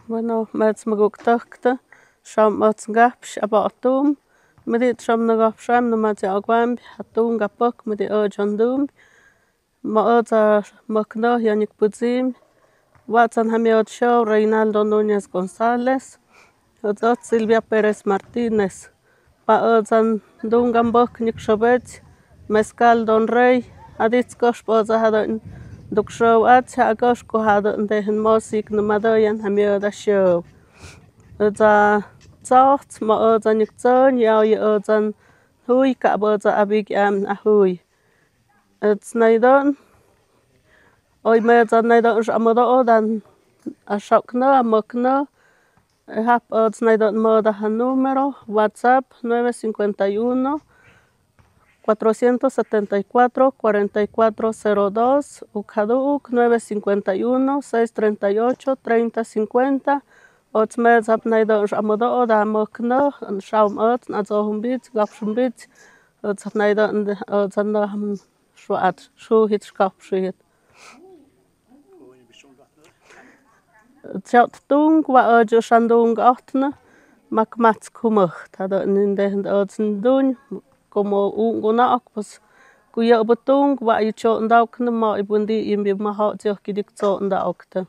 Bueno, mets maguktakta, sham mets ngapsh abatum, medit sham nagapsham no mats agwam, hatum gapok med ojandum, maotsa makno yanik putzim, watsan hamiot show Reinaldo Núñez González, otzot Silvia Pérez Martínez, paotsan dungambok nik shobet, mezcal Don Rey, aditzkosh poza hadon duk show at hagosh ko hadon dehen mosik no madoyan hamiot show. Otsa zocht maotsa nik zon yaw otsan hui ka botsa abig am ahui. It's naidon hoy metsa naidon shamodo dan ashokno amokno. Hap ots naidon moda número WhatsApp 951 474 4402 ukaduk 951 638 3050 ots metsap naidon shamodo da mokno shaum ots nazohumbit gapshumbit ots naidon ots no schwat schuhit skapshit. Tjat tung wa ojo shandung atna mak mats kumacht hada in den otsen dun como unguna pues kuya betung wa icho ndaukna ma ibundi imbi ma ha tjo kidik tso ndaukta.